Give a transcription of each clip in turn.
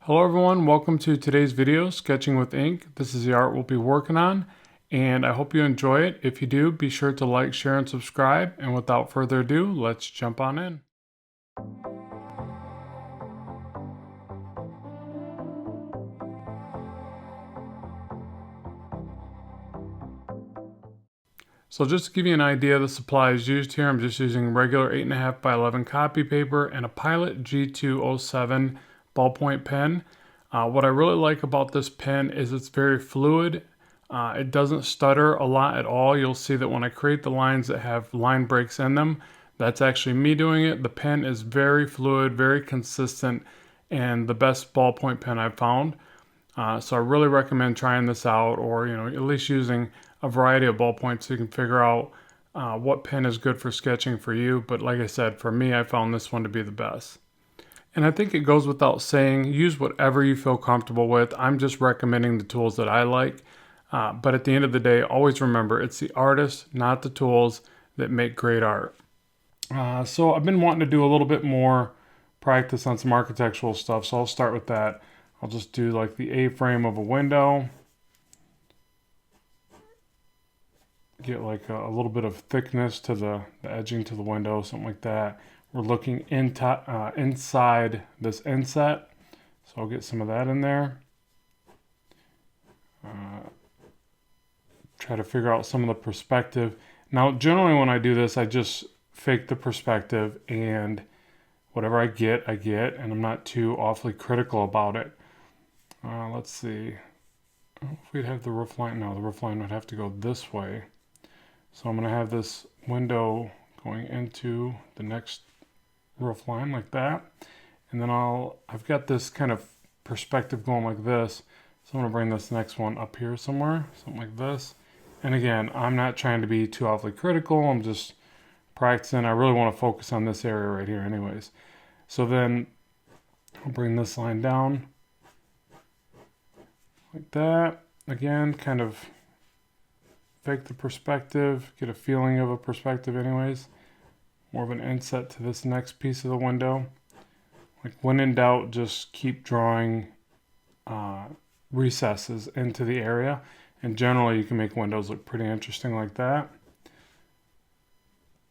Hello everyone, welcome to today's video, Sketching with Ink. This is the art we'll be working on, and I hope you enjoy it. If you do, be sure to like, share, and subscribe. And without further ado, let's jump on in. So just to give you an idea of the supplies used here, I'm just using regular 8.5 by 11 copy paper and a Pilot G207 ballpoint pen. What I really like about this pen is it's very fluid. It doesn't stutter a lot at all. You'll see that when I create the lines that have line breaks in them, that's actually me doing it. The pen is very fluid, very consistent, and the best ballpoint pen I've found. So I really recommend trying this out, or at least using a variety of ballpoints so you can figure out what pen is good for sketching for you. But like I said, for me, I found this one to be the best. And I think it goes without saying, use whatever you feel comfortable with. I'm just recommending the tools that I like. But at the end of the day, always remember, it's the artist, not the tools, that make great art. So I've been wanting to do a little bit more practice on some architectural stuff. So I'll start with that. I'll just do like the A-frame of a window. Get like a little bit of thickness to the edging to the window, something like that. We're looking inside this inset, so I'll get some of that in there. Try to figure out some of the perspective. Now, generally when I do this, I just fake the perspective, and whatever I get, and I'm not too awfully critical about it. Let's see. If we'd have the roof line, no, the roof line would have to go this way. So I'm going to have this window going into the next roof line like that. And then I've got this kind of perspective going like this. So I'm going to bring this next one up here somewhere, something like this. And again, I'm not trying to be too awfully critical. I'm just practicing. I really want to focus on this area right here anyways. So then I'll bring this line down like that. Again, kind of fake the perspective, get a feeling of a perspective anyways. More of an inset to this next piece of the window. Like when in doubt, just keep drawing recesses into the area. And generally you can make windows look pretty interesting like that.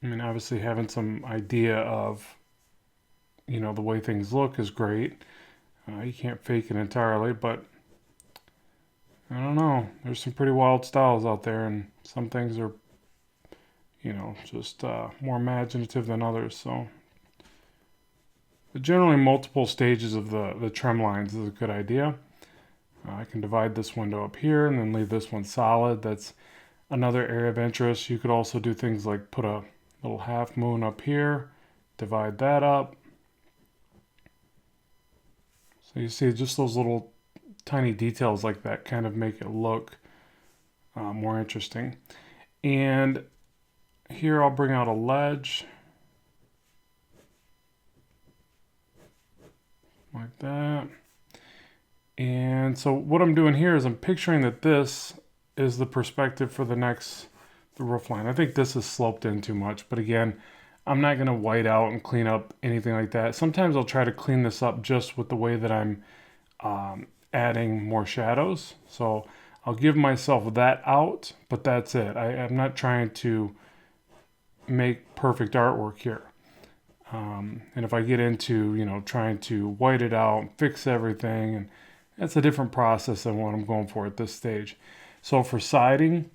I mean, obviously having some idea of, the way things look is great. You can't fake it entirely, but I don't know. There's some pretty wild styles out there, and some things are, just more imaginative than others. So, but generally, multiple stages of the trim lines is a good idea. I can divide this window up here and then leave this one solid. That's another area of interest. You could also do things like put a little half moon up here, divide that up. So you see just those little tiny details like that kind of make it look more interesting. And here I'll bring out a ledge like that. And so what I'm doing here is I'm picturing that this is the perspective for the roof line. I think this is sloped in too much, but again, I'm not going to white out and clean up anything like that. Sometimes I'll try to clean this up just with the way that I'm adding more shadows. So I'll give myself that out, but that's it. I'm not trying to make perfect artwork here. And if I get into, trying to white it out, fix everything, and that's a different process than what I'm going for at this stage. So for siding,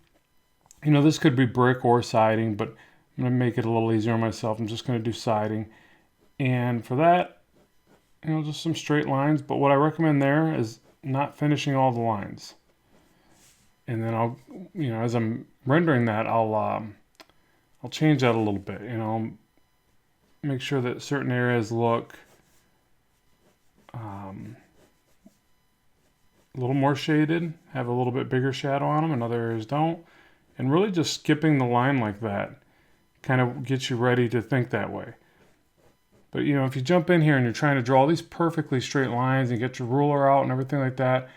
this could be brick or siding, but I'm going to make it a little easier on myself. I'm just going to do siding. And for that, just some straight lines. But what I recommend there is not finishing all the lines. And then I'll, as I'm rendering that, I'll change that a little bit. Make sure that certain areas look a little more shaded, have a little bit bigger shadow on them, and other areas don't. And really just skipping the line like that kind of gets you ready to think that way. But if you jump in here and you're trying to draw these perfectly straight lines and get your ruler out and everything like that,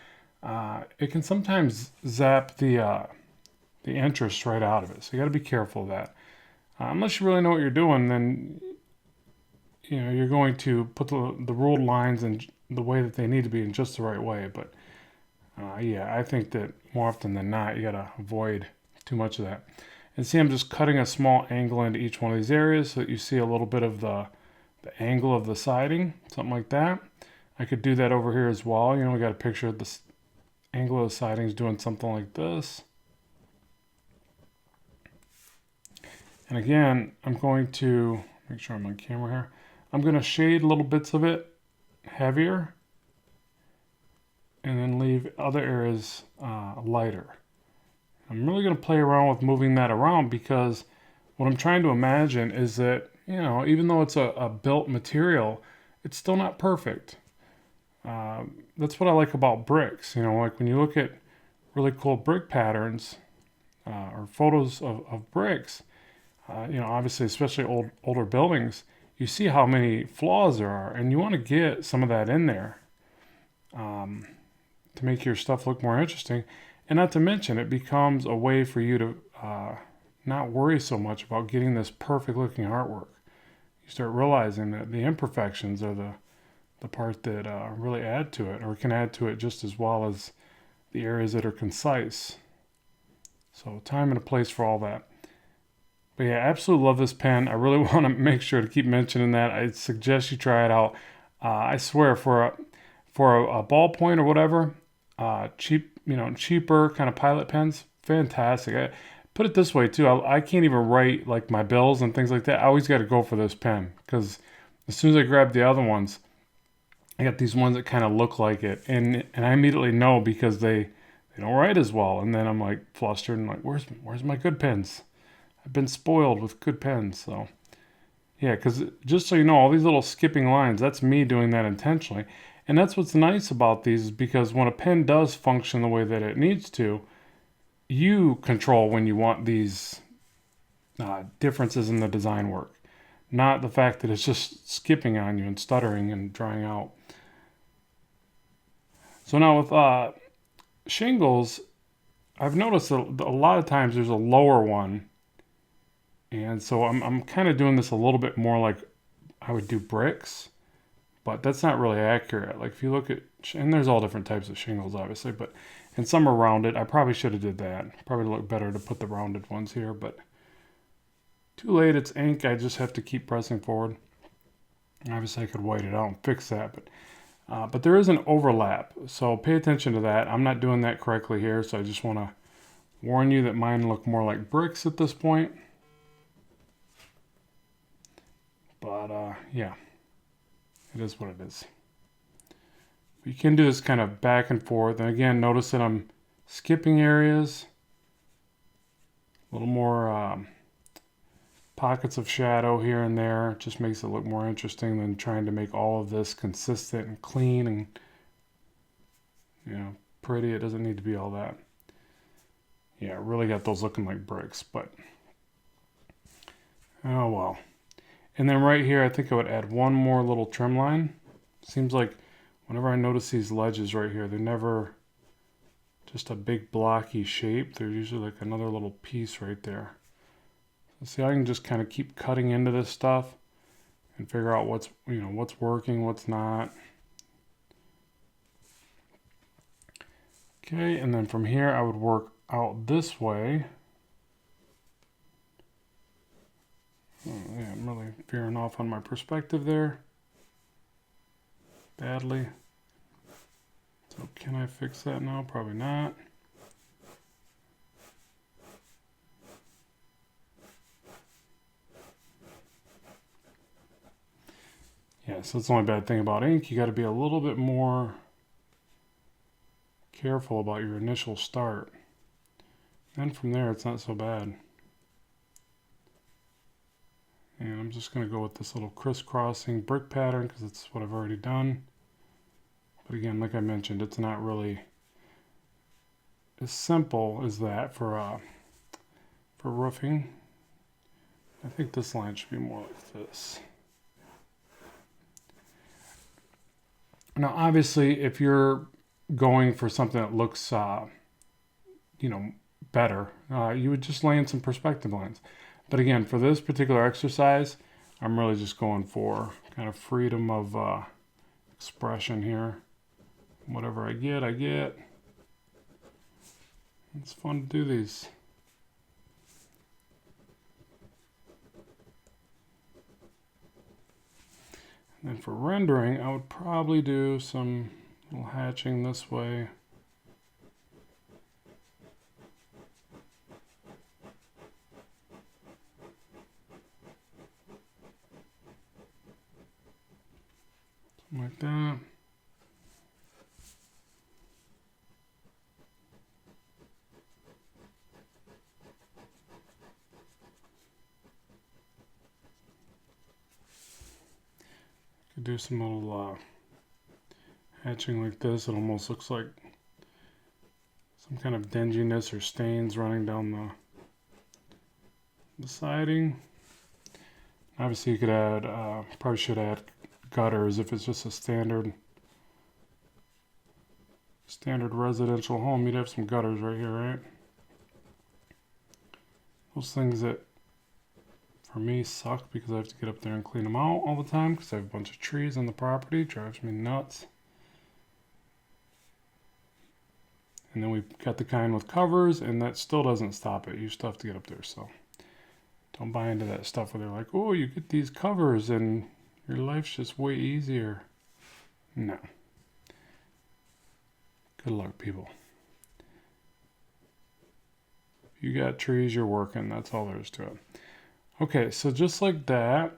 it can sometimes zap the interest right out of it. So you got to be careful of that. Unless you really know what you're doing, then you're going to put the ruled lines and the way that they need to be in just the right way. But yeah, I think that more often than not, you gotta avoid too much of that. And see, I'm just cutting a small angle into each one of these areas so that you see a little bit of the angle of the siding, something like that. I could do that over here as well. You know, we got a picture of this angle of the siding is doing something like this. And again, I'm going to make sure I'm on camera here. I'm going to shade little bits of it heavier and then leave other areas lighter. I'm really going to play around with moving that around because what I'm trying to imagine is that, you know, even though it's a built material, it's still not perfect. That's what I like about bricks. You know, like when you look at really cool brick patterns or photos of bricks, you know, obviously, especially older buildings, you see how many flaws there are, and you want to get some of that in there to make your stuff look more interesting. And not to mention, it becomes a way for you to not worry so much about getting this perfect looking artwork. You start realizing that the imperfections are the part that really add to it, or can add to it just as well as the areas that are concise. So time and a place for all that. But yeah, absolutely love this pen. I really want to make sure to keep mentioning that. I suggest you try it out. I swear, for a ballpoint or whatever, cheaper kind of pilot pens, fantastic. I put it this way too. I can't even write like my bills and things like that. I always got to go for this pen because as soon as I grab the other ones, I got these ones that kind of look like it, and I immediately know because they don't write as well, and then I'm like flustered and like, where's my good pens? I've been spoiled with good pens. So yeah, because just so you know, all these little skipping lines, that's me doing that intentionally, and that's what's nice about these is because when a pen does function the way that it needs to, you control when you want these differences in the design work, not the fact that it's just skipping on you and stuttering and drying out. So now with shingles, I've noticed a lot of times there's a lower one. And so I'm kind of doing this a little bit more like I would do bricks, but that's not really accurate. Like if you look at, and there's all different types of shingles obviously, and some are rounded. I probably should have did that. Probably look better to put the rounded ones here, but too late, it's ink. I just have to keep pressing forward. Obviously I could white it out and fix that, but there is an overlap, so pay attention to that. I'm not doing that correctly here, so I just want to warn you that mine look more like bricks at this point. But yeah, it is what it is. You can do this kind of back and forth, and again, notice that I'm skipping areas, a little more pockets of shadow here and there. It just makes it look more interesting than trying to make all of this consistent and clean and, you know, pretty. It doesn't need to be all that. Yeah, really got those looking like bricks, but oh well. And then right here, I think I would add one more little trim line. Seems like whenever I notice these ledges right here, they're never just a big blocky shape. They're usually like another little piece right there. See, I can just kind of keep cutting into this stuff and figure out what's working, what's not. Okay, and then from here I would work out this way. Oh, yeah, I'm really veering off on my perspective there badly. So can I fix that now? Probably not. Yeah, so that's the only bad thing about ink. You got to be a little bit more careful about your initial start. Then from there, it's not so bad. And I'm just going to go with this little crisscrossing brick pattern because it's what I've already done. But again, like I mentioned, it's not really as simple as that for roofing. I think this line should be more like this. Now, obviously, if you're going for something that looks, better, you would just lay in some perspective lines. But again, for this particular exercise, I'm really just going for kind of freedom of expression here. Whatever I get, I get. It's fun to do these. And then for rendering, I would probably do some little hatching this way. Something like that. Could do some little hatching like this. It almost looks like some kind of dinginess or stains running down the siding. Obviously you could add, probably should add gutters if it's just a standard residential home. You'd have some gutters right here, right? Those things that for me suck because I have to get up there and clean them out all the time because I have a bunch of trees on the property. It drives me nuts. And then we've got the kind with covers, and that still doesn't stop it. You still have to get up there, so don't buy into that stuff where they're like, oh, you get these covers and your life's just way easier. No. Good luck, people. If you got trees, you're working. That's all there is to it. Okay, so just like that.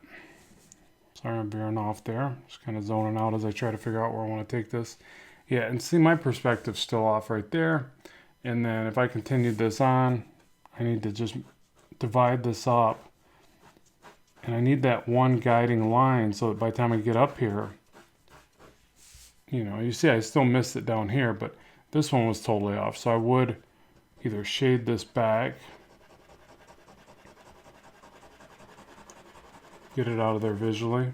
Sorry I'm veering off there. Just kind of zoning out as I try to figure out where I want to take this. Yeah, and see my perspective's still off right there. And then if I continued this on, I need to just divide this up. And I need that one guiding line so that by the time I get up here, you know, you see I still missed it down here, but this one was totally off. So I would either shade this back, get it out of there visually.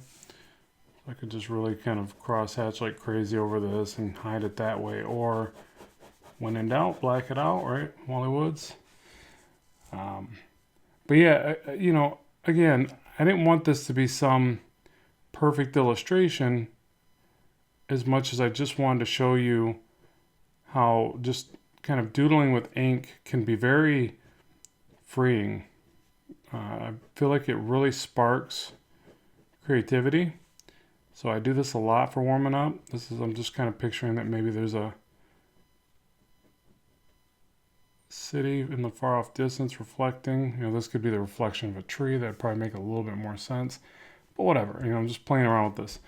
I could just really kind of cross hatch like crazy over this and hide it that way, or when in doubt, black it out, right? Wally Woods. But yeah, you know, again, I didn't want this to be some perfect illustration as much as I just wanted to show you how just kind of doodling with ink can be very freeing. I feel like it really sparks creativity. So I do this a lot for warming up. I'm just kind of picturing that maybe there's a city in the far off distance reflecting. You know, this could be the reflection of a tree. That'd probably make a little bit more sense. But whatever, you know, I'm just playing around with this.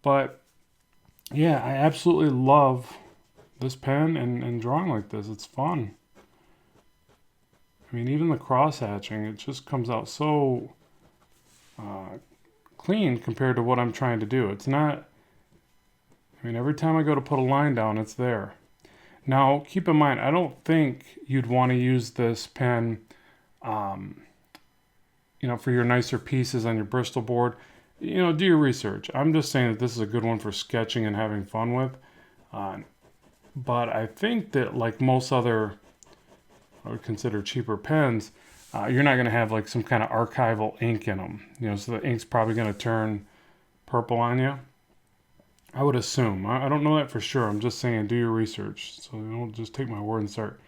But yeah, I absolutely love this pen and drawing like this. It's fun. I mean, even the cross hatching, it just comes out so clean compared to what I'm trying to do. It's not, I mean, every time I go to put a line down, it's there. Now, keep in mind, I don't think you'd want to use this pen, you know, for your nicer pieces on your Bristol board. You know, do your research. I'm just saying that this is a good one for sketching and having fun with. But I think that like most other, I would consider cheaper pens, you're not going to have like some kind of archival ink in them. You know, so the ink's probably going to turn purple on you. I would assume. I don't know that for sure. I'm just saying do your research. So don't just take my word and start,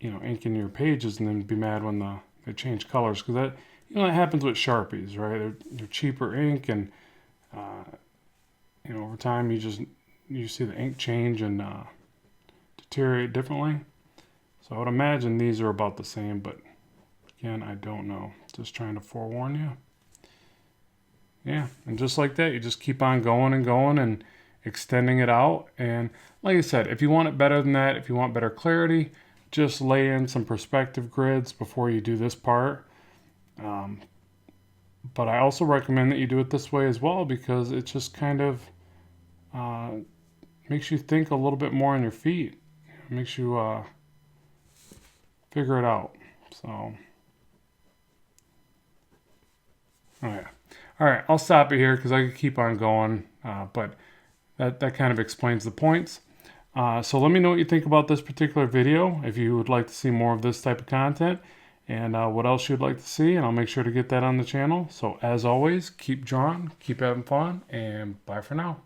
you know, inking your pages and then be mad when they change colors. Because that, you know, that happens with Sharpies, right? They're cheaper ink, and, you know, over time you see the ink change and deteriorate differently. So I would imagine these are about the same, but again, I don't know. Just trying to forewarn you. Yeah, and just like that, you just keep on going and going and extending it out. And like I said, if you want it better than that, if you want better clarity, just lay in some perspective grids before you do this part. But I also recommend that you do it this way as well, because it just kind of makes you think a little bit more on your feet. It makes you figure it out. So, oh yeah. All right, I'll stop it here because I could keep on going, but that kind of explains the points. So let me know what you think about this particular video, if you would like to see more of this type of content, and what else you'd like to see, and I'll make sure to get that on the channel. So as always, keep drawing, keep having fun, and bye for now.